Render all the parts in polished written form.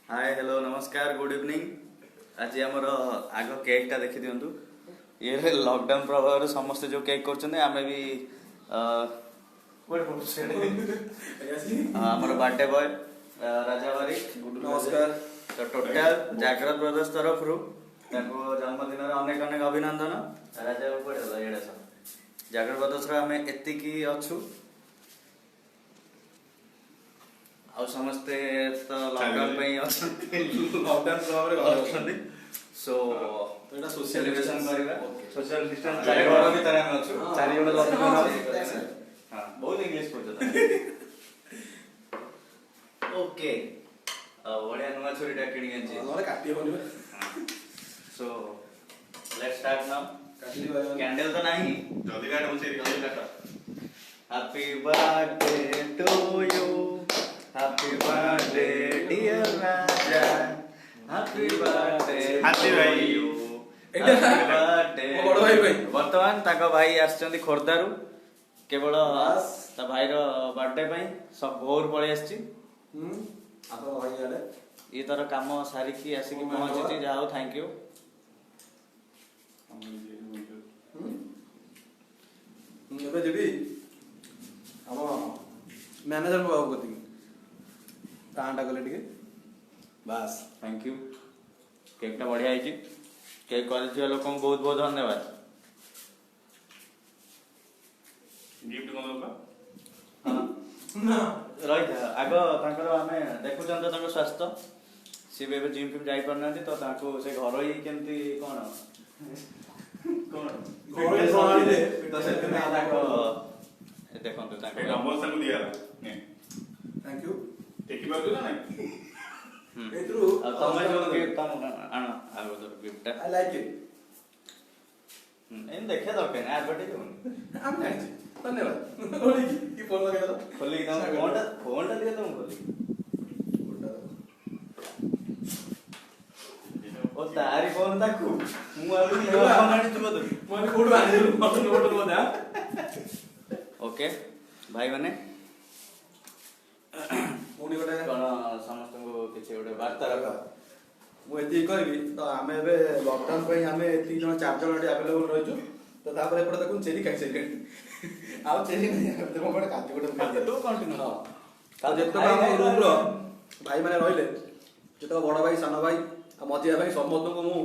Hi hello नमस्कार good evening. आज आमर आग केकटा देखी दिंतु ये लॉकडाउन प्रभाव समस्ते जो केक कर आम भी आमर बर्थडे बॉय राजा बारी नमस्कार। तो टोटाल जागृत ब्रदर्स तरफ रू जन्मदिन अनेक अनेक अभिनंदन। राजा पड़े जागृत ब्रदर्स आम एतिकी अच्छु ଆଉ ସମସ୍ତେ ତ ଲକଡାଉନ ପାଇଁ ଅଛନ୍ତି लॉकडाउन प्रभाव रे ଅଛନ୍ତି ସୋ एटा सोशल ସେଲିବ୍ରେସନ କରିବା ସୋସିଆଲ ଡିଷ୍ଟାନ୍ସ ଚାରି ଚାରି ଘର ଘର ଭିତରେ ଆମେ ଅଛୁ ଚାରି ଜଣ ଲକଡାଉନ ହଁ ବହୁତ ଇଂଲିଶ କହୁଛ ଓକେ ବଢିଆ ନୂଆ ଛୁରୀଟା କିଣି ଆଣିଛି नले काटी होनी ସୋ ଲେଟ୍ସ ଷ୍ଟାର୍ଟ ନାଉ काटी बारे କ୍ୟାଣ୍ଡେଲ ତ ନାହିଁ जल्दी काट मुझे ଜଲ୍ଦି କାଟ happy birthday to you happy birthday dear Raja happy birthday हाथी भाई। बड़ भाई भाई बर्तमान ताको भाई आछंती खोर्धारू केवल ता भाई रो बर्थडे पई सब भोर पळे आछी आपन भाई आले ये तर काम सारिकी आसिकी पहुंची जाओ थैंक यू एबे जेबी हम मैनेजर को बाबू कति टांडा गले टिके बस थैंक यू केकटा बढ़िया है केक कर लोक बहुत बहुत धन्यवाद गिफ्ट कौन होगा ना रही आग तांकर आमे देखुचन तो तांकर स्वास्थ्य सी भी जिम फिम जाई परना तो तांको से घर ही केमती कोन कोन घरोई प्रणाली रे तो से में तांको देखन तो तांको नंबर से दिया ने थैंक यू टेकी बार ना नहीं एथ्रू तमे जो गिफ्ट तम आना आगो तो gift I like it in देखे दरकार ना एडवर्टाइज हम जानि धन्यवाद ओली की फोन लगा दो खोली तम फोन दिए तुम खोली ओ तारी फोन ताकू मु आलू नहीं मानी तुम तो मन कोड बांधे मन नोट को दा ओके भाई माने मुनी गोटे कौन समस्त को किसी गोटे वार्ता रख मु एति कहबी तो आमे एबे लॉकडाउन पे आमे एति जण चार जण एटी अवेलेबल रहिजु तो तापर एपड देखुन चेरी खाइ से आउ चेरी नहीं देखो बड काजू गोटे खाइ तू कंटिन्यू हां तो जेतो हम रूम रो भाई माने रहिले जेतो बड़ भाई सान भाई आ मजिया भाई समस्त को मु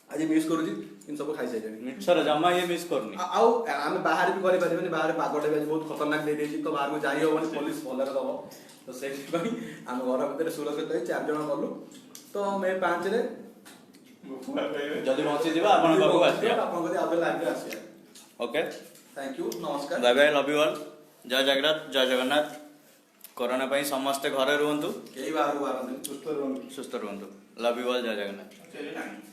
आज मिस करूजी इन सब खाइ से मिक्सर जमा ये मिस करनी आउ आमे बाहर भी करि परिबनी बाहर पागटे भी बहुत खतरनाक दे देछि तो बाहर को जाई होबनी पुलिस भलरे दबो तो से भाई हम घर भीतर सुरक्षित होई चार जण करलु तो मे 5 रे जल्दी पहुंची जीवा आपण बाबू आसिया आपण कदी आबे लाइव रे आसिया ओके थैंक यू नमस्कार bye bye love you all जय जगन्नाथ जय जगन्नाथ कोरोना पई समस्त घरे रहंतु केही बाहर को आरंभ सुस्त रहंतु सुस्त रहंतु लव यू ऑल जय जगन्नाथ चले नहीं